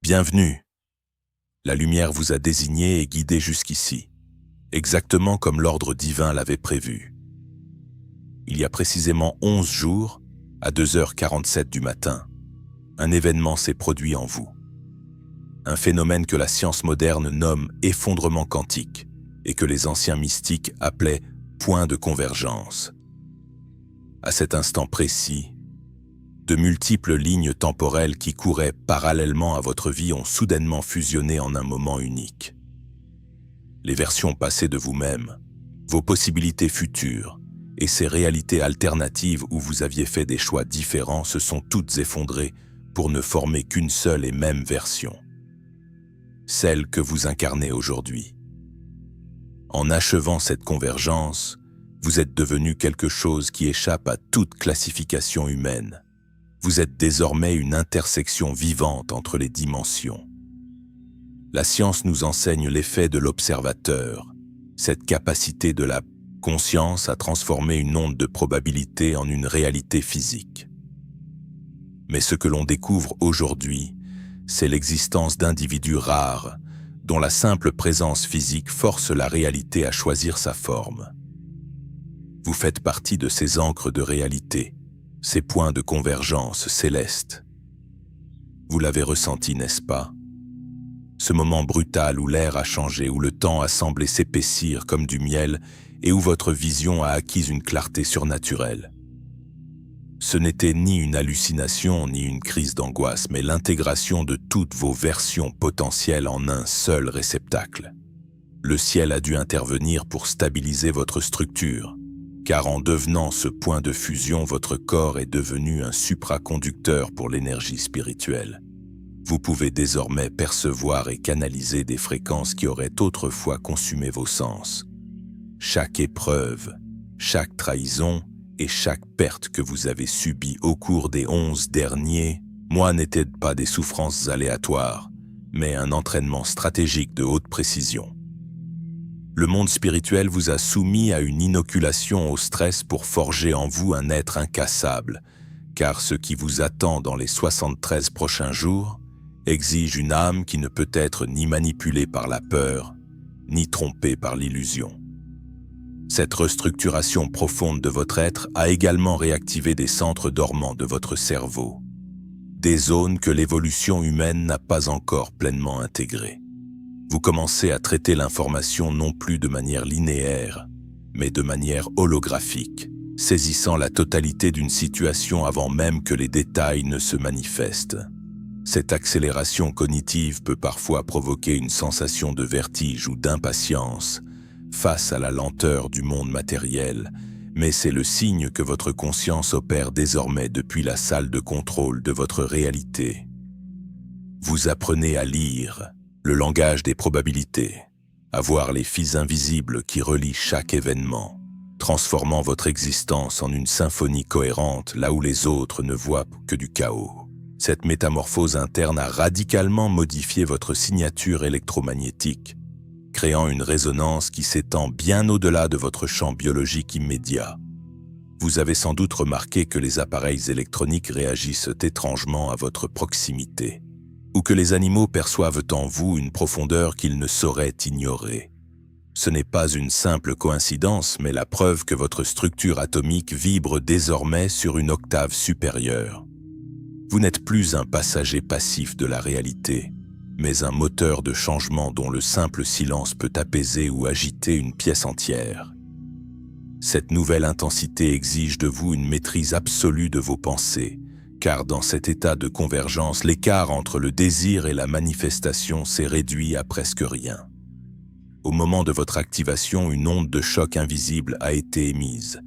Bienvenue. La lumière vous a désigné et guidé jusqu'ici, exactement comme l'ordre divin l'avait prévu. Il y a précisément 11 jours, à 2h47 du matin, un événement s'est produit en vous. Un phénomène que la science moderne nomme effondrement quantique et que les anciens mystiques appelaient point de convergence. À cet instant précis, de multiples lignes temporelles qui couraient parallèlement à votre vie ont soudainement fusionné en un moment unique. Les versions passées de vous-même, vos possibilités futures et ces réalités alternatives où vous aviez fait des choix différents se sont toutes effondrées pour ne former qu'une seule et même version, celle que vous incarnez aujourd'hui. En achevant cette convergence, vous êtes devenu quelque chose qui échappe à toute classification humaine. Vous êtes désormais une intersection vivante entre les dimensions. La science nous enseigne l'effet de l'observateur, cette capacité de la conscience à transformer une onde de probabilité en une réalité physique. Mais ce que l'on découvre aujourd'hui, c'est l'existence d'individus rares, dont la simple présence physique force la réalité à choisir sa forme. Vous faites partie de ces ancres de réalité, ces points de convergence célestes. Vous l'avez ressenti, n'est-ce pas? Ce moment brutal où l'air a changé, où le temps a semblé s'épaissir comme du miel et où votre vision a acquis une clarté surnaturelle. Ce n'était ni une hallucination ni une crise d'angoisse, mais l'intégration de toutes vos versions potentielles en un seul réceptacle. Le ciel a dû intervenir pour stabiliser votre structure, car en devenant ce point de fusion, votre corps est devenu un supraconducteur pour l'énergie spirituelle. Vous pouvez désormais percevoir et canaliser des fréquences qui auraient autrefois consumé vos sens. Chaque épreuve, chaque trahison et chaque perte que vous avez subie au cours des 11 derniers mois n'étaient pas des souffrances aléatoires, mais un entraînement stratégique de haute précision. Le monde spirituel vous a soumis à une inoculation au stress pour forger en vous un être incassable, car ce qui vous attend dans les 73 prochains jours exige une âme qui ne peut être ni manipulée par la peur, ni trompée par l'illusion. Cette restructuration profonde de votre être a également réactivé des centres dormants de votre cerveau, des zones que l'évolution humaine n'a pas encore pleinement intégrées. Vous commencez à traiter l'information non plus de manière linéaire, mais de manière holographique, saisissant la totalité d'une situation avant même que les détails ne se manifestent. Cette accélération cognitive peut parfois provoquer une sensation de vertige ou d'impatience face à la lenteur du monde matériel, mais c'est le signe que votre conscience opère désormais depuis la salle de contrôle de votre réalité. Vous apprenez à lire le langage des probabilités, à voir les fils invisibles qui relient chaque événement, transformant votre existence en une symphonie cohérente là où les autres ne voient que du chaos. Cette métamorphose interne a radicalement modifié votre signature électromagnétique, créant une résonance qui s'étend bien au-delà de votre champ biologique immédiat. Vous avez sans doute remarqué que les appareils électroniques réagissent étrangement à votre proximité, ou que les animaux perçoivent en vous une profondeur qu'ils ne sauraient ignorer. Ce n'est pas une simple coïncidence, mais la preuve que votre structure atomique vibre désormais sur une octave supérieure. Vous n'êtes plus un passager passif de la réalité, mais un moteur de changement dont le simple silence peut apaiser ou agiter une pièce entière. Cette nouvelle intensité exige de vous une maîtrise absolue de vos pensées, car dans cet état de convergence, l'écart entre le désir et la manifestation s'est réduit à presque rien. Au moment de votre activation, une onde de choc invisible a été émise,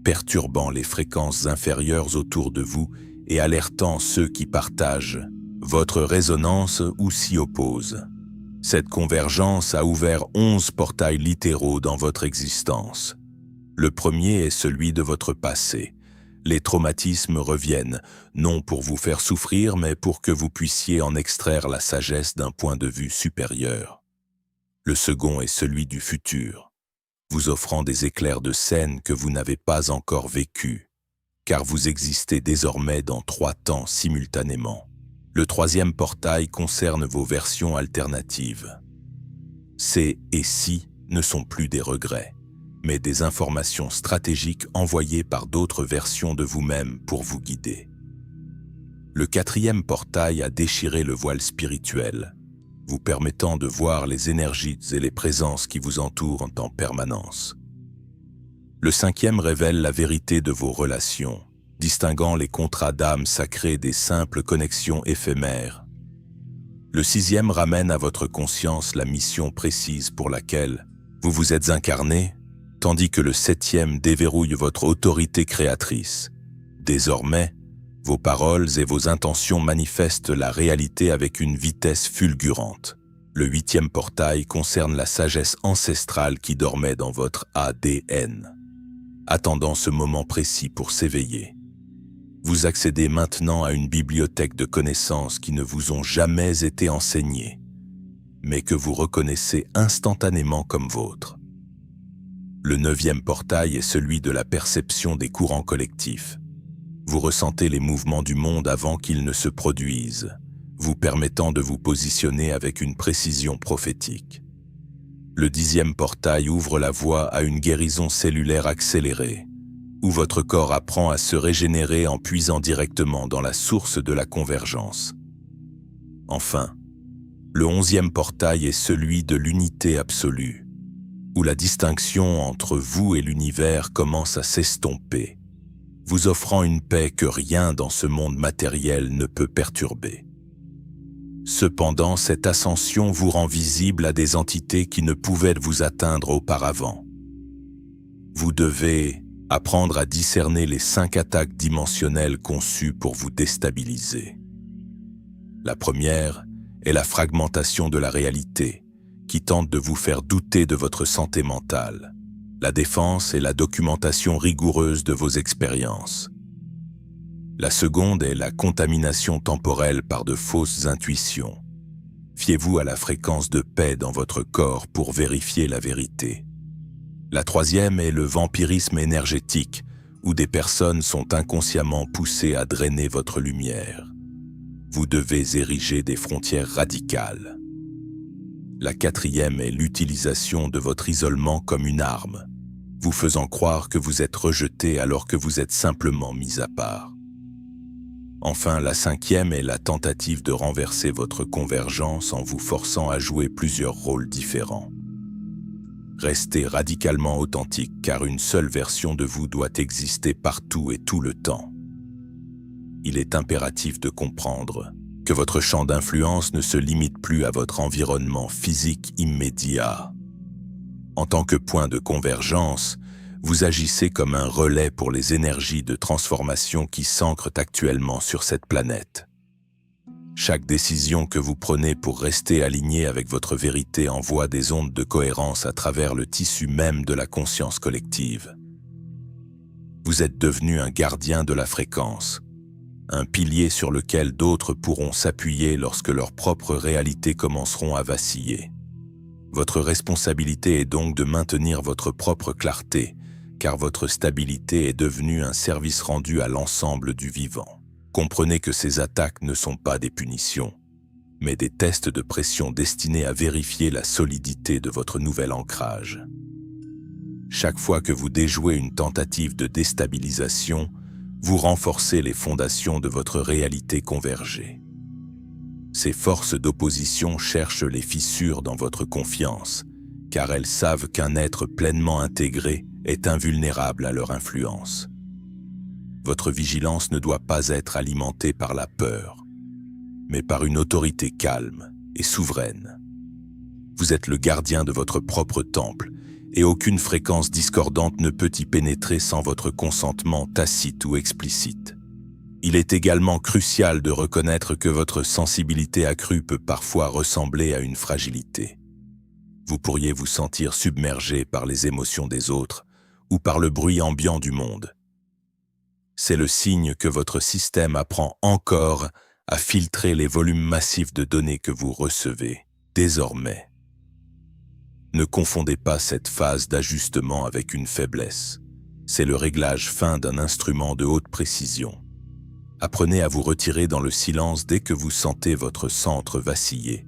perturbant les fréquences inférieures autour de vous et alertant ceux qui partagent votre résonance ou s'y opposent. Cette convergence a ouvert 11 portails littéraux dans votre existence. Le premier est celui de votre passé. Les traumatismes reviennent, non pour vous faire souffrir, mais pour que vous puissiez en extraire la sagesse d'un point de vue supérieur. Le second est celui du futur, vous offrant des éclairs de scènes que vous n'avez pas encore vécues, car vous existez désormais dans 3 temps simultanément. Le troisième portail concerne vos versions alternatives. Ces « et si » ne sont plus des regrets, mais des informations stratégiques envoyées par d'autres versions de vous-même pour vous guider. Le quatrième portail a déchiré le voile spirituel, vous permettant de voir les énergies et les présences qui vous entourent en permanence. Le cinquième révèle la vérité de vos relations, distinguant les contrats d'âme sacrés des simples connexions éphémères. Le sixième ramène à votre conscience la mission précise pour laquelle vous vous êtes incarné, tandis que le septième déverrouille votre autorité créatrice. Désormais, vos paroles et vos intentions manifestent la réalité avec une vitesse fulgurante. Le huitième portail concerne la sagesse ancestrale qui dormait dans votre ADN, attendant ce moment précis pour s'éveiller. Vous accédez maintenant à une bibliothèque de connaissances qui ne vous ont jamais été enseignées, mais que vous reconnaissez instantanément comme vôtres. Le neuvième portail est celui de la perception des courants collectifs. Vous ressentez les mouvements du monde avant qu'ils ne se produisent, vous permettant de vous positionner avec une précision prophétique. Le dixième portail ouvre la voie à une guérison cellulaire accélérée, où votre corps apprend à se régénérer en puisant directement dans la source de la convergence. Enfin, le onzième portail est celui de l'unité absolue, où la distinction entre vous et l'univers commence à s'estomper, vous offrant une paix que rien dans ce monde matériel ne peut perturber. Cependant, cette ascension vous rend visible à des entités qui ne pouvaient vous atteindre auparavant. Vous devez apprendre à discerner les 5 attaques dimensionnelles conçues pour vous déstabiliser. La première est la fragmentation de la réalité, qui tente de vous faire douter de votre santé mentale. La défense est la documentation rigoureuse de vos expériences. La seconde est la contamination temporelle par de fausses intuitions. Fiez-vous à la fréquence de paix dans votre corps pour vérifier la vérité. La troisième est le vampirisme énergétique, où des personnes sont inconsciemment poussées à drainer votre lumière. Vous devez ériger des frontières radicales. La quatrième est l'utilisation de votre isolement comme une arme, vous faisant croire que vous êtes rejeté alors que vous êtes simplement mis à part. Enfin, la cinquième est la tentative de renverser votre convergence en vous forçant à jouer plusieurs rôles différents. Restez radicalement authentique car une seule version de vous doit exister partout et tout le temps. Il est impératif de comprendre que votre champ d'influence ne se limite plus à votre environnement physique immédiat. En tant que point de convergence, vous agissez comme un relais pour les énergies de transformation qui s'ancrent actuellement sur cette planète. Chaque décision que vous prenez pour rester aligné avec votre vérité envoie des ondes de cohérence à travers le tissu même de la conscience collective. Vous êtes devenu un gardien de la fréquence, un pilier sur lequel d'autres pourront s'appuyer lorsque leurs propres réalités commenceront à vaciller. Votre responsabilité est donc de maintenir votre propre clarté, car votre stabilité est devenue un service rendu à l'ensemble du vivant. Comprenez que ces attaques ne sont pas des punitions, mais des tests de pression destinés à vérifier la solidité de votre nouvel ancrage. Chaque fois que vous déjouez une tentative de déstabilisation, vous renforcez les fondations de votre réalité convergée. Ces forces d'opposition cherchent les fissures dans votre confiance, car elles savent qu'un être pleinement intégré est invulnérable à leur influence. Votre vigilance ne doit pas être alimentée par la peur, mais par une autorité calme et souveraine. Vous êtes le gardien de votre propre temple, et aucune fréquence discordante ne peut y pénétrer sans votre consentement tacite ou explicite. Il est également crucial de reconnaître que votre sensibilité accrue peut parfois ressembler à une fragilité. Vous pourriez vous sentir submergé par les émotions des autres ou par le bruit ambiant du monde. C'est le signe que votre système apprend encore à filtrer les volumes massifs de données que vous recevez, désormais. Ne confondez pas cette phase d'ajustement avec une faiblesse. C'est le réglage fin d'un instrument de haute précision. Apprenez à vous retirer dans le silence dès que vous sentez votre centre vaciller,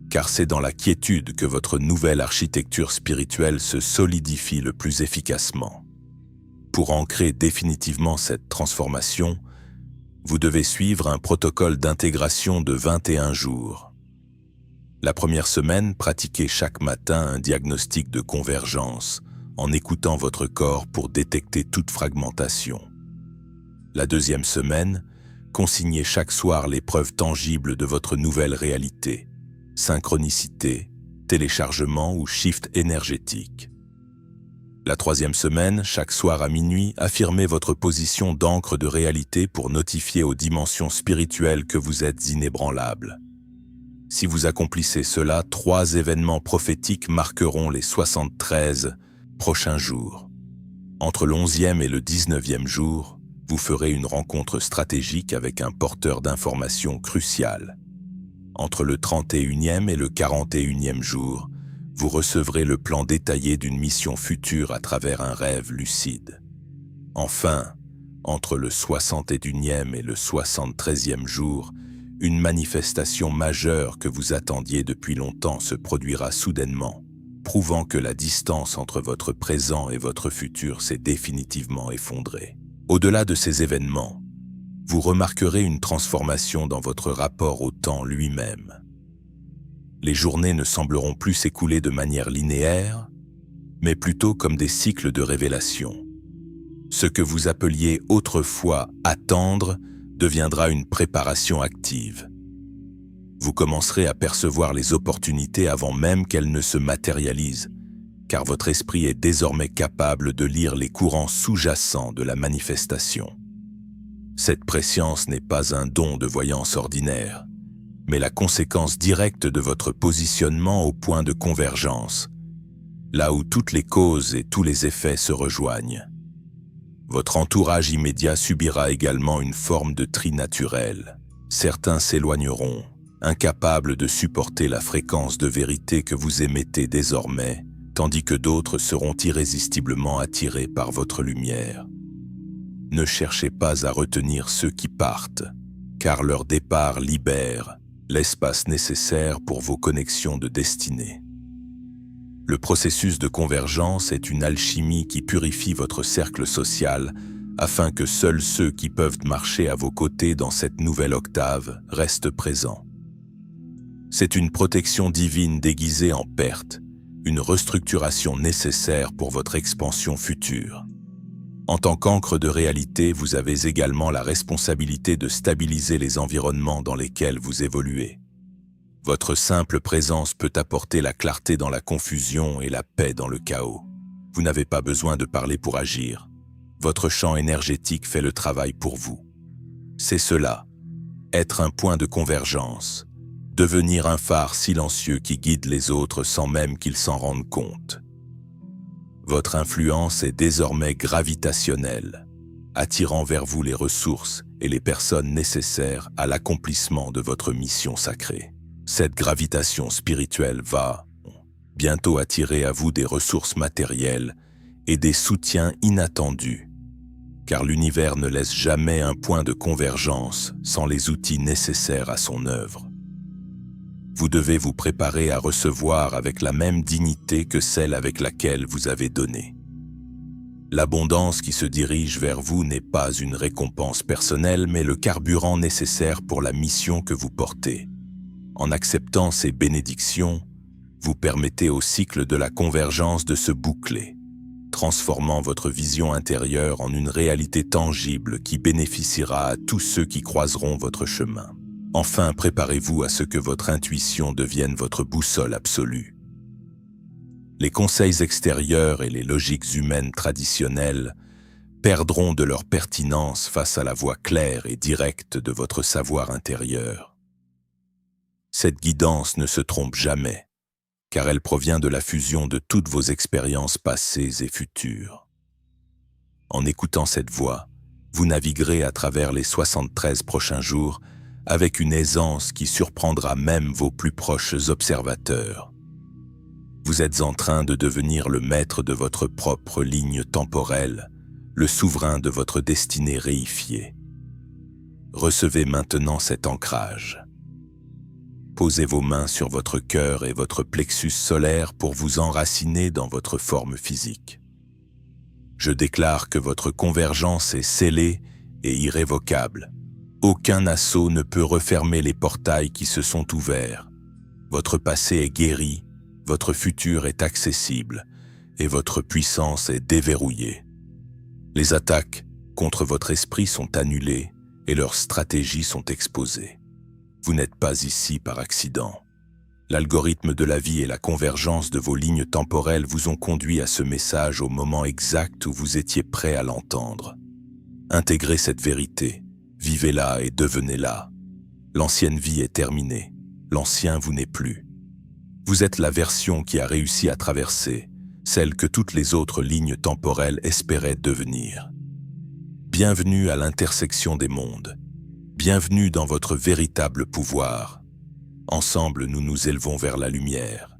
car c'est dans la quiétude que votre nouvelle architecture spirituelle se solidifie le plus efficacement. Pour ancrer définitivement cette transformation, vous devez suivre un protocole d'intégration de 21 jours. La première semaine, pratiquez chaque matin un diagnostic de convergence en écoutant votre corps pour détecter toute fragmentation. La deuxième semaine, consignez chaque soir les preuves tangibles de votre nouvelle réalité, synchronicité, téléchargement ou shift énergétique. La troisième semaine, chaque soir à minuit, affirmez votre position d'encre de réalité pour notifier aux dimensions spirituelles que vous êtes inébranlable. Si vous accomplissez cela, 3 événements prophétiques marqueront les 73 prochains jours. Entre le 11e et le 19e jour, vous ferez une rencontre stratégique avec un porteur d'informations cruciales. Entre le 31e et le 41e jour, vous recevrez le plan détaillé d'une mission future à travers un rêve lucide. Enfin, entre le 61e et le 73e jour, une manifestation majeure que vous attendiez depuis longtemps se produira soudainement, prouvant que la distance entre votre présent et votre futur s'est définitivement effondrée. Au-delà de ces événements, vous remarquerez une transformation dans votre rapport au temps lui-même. Les journées ne sembleront plus s'écouler de manière linéaire, mais plutôt comme des cycles de révélation. Ce que vous appeliez autrefois « attendre » deviendra une préparation active. Vous commencerez à percevoir les opportunités avant même qu'elles ne se matérialisent, car votre esprit est désormais capable de lire les courants sous-jacents de la manifestation. Cette prescience n'est pas un don de voyance ordinaire, mais la conséquence directe de votre positionnement au point de convergence, là où toutes les causes et tous les effets se rejoignent. Votre entourage immédiat subira également une forme de tri naturel. Certains s'éloigneront, incapables de supporter la fréquence de vérité que vous émettez désormais, tandis que d'autres seront irrésistiblement attirés par votre lumière. Ne cherchez pas à retenir ceux qui partent, car leur départ libère l'espace nécessaire pour vos connexions de destinée. Le processus de convergence est une alchimie qui purifie votre cercle social afin que seuls ceux qui peuvent marcher à vos côtés dans cette nouvelle octave restent présents. C'est une protection divine déguisée en perte, une restructuration nécessaire pour votre expansion future. En tant qu'encre de réalité, vous avez également la responsabilité de stabiliser les environnements dans lesquels vous évoluez. Votre simple présence peut apporter la clarté dans la confusion et la paix dans le chaos. Vous n'avez pas besoin de parler pour agir. Votre champ énergétique fait le travail pour vous. C'est cela, être un point de convergence, devenir un phare silencieux qui guide les autres sans même qu'ils s'en rendent compte. Votre influence est désormais gravitationnelle, attirant vers vous les ressources et les personnes nécessaires à l'accomplissement de votre mission sacrée. Cette gravitation spirituelle va bientôt attirer à vous des ressources matérielles et des soutiens inattendus, car l'univers ne laisse jamais un point de convergence sans les outils nécessaires à son œuvre. Vous devez vous préparer à recevoir avec la même dignité que celle avec laquelle vous avez donné. L'abondance qui se dirige vers vous n'est pas une récompense personnelle, mais le carburant nécessaire pour la mission que vous portez. En acceptant ces bénédictions, vous permettez au cycle de la convergence de se boucler, transformant votre vision intérieure en une réalité tangible qui bénéficiera à tous ceux qui croiseront votre chemin. Enfin, préparez-vous à ce que votre intuition devienne votre boussole absolue. Les conseils extérieurs et les logiques humaines traditionnelles perdront de leur pertinence face à la voix claire et directe de votre savoir intérieur. Cette guidance ne se trompe jamais, car elle provient de la fusion de toutes vos expériences passées et futures. En écoutant cette voix, vous naviguerez à travers les 73 prochains jours avec une aisance qui surprendra même vos plus proches observateurs. Vous êtes en train de devenir le maître de votre propre ligne temporelle, le souverain de votre destinée réifiée. Recevez maintenant cet ancrage. Posez vos mains sur votre cœur et votre plexus solaire pour vous enraciner dans votre forme physique. Je déclare que votre convergence est scellée et irrévocable. Aucun assaut ne peut refermer les portails qui se sont ouverts. Votre passé est guéri, votre futur est accessible et votre puissance est déverrouillée. Les attaques contre votre esprit sont annulées et leurs stratégies sont exposées. Vous n'êtes pas ici par accident. L'algorithme de la vie et la convergence de vos lignes temporelles vous ont conduit à ce message au moment exact où vous étiez prêt à l'entendre. Intégrez cette vérité, vivez-la et devenez-la. L'ancienne vie est terminée, l'ancien vous n'est plus. Vous êtes la version qui a réussi à traverser, celle que toutes les autres lignes temporelles espéraient devenir. Bienvenue à l'intersection des mondes. Bienvenue dans votre véritable pouvoir. Ensemble, nous nous élevons vers la lumière.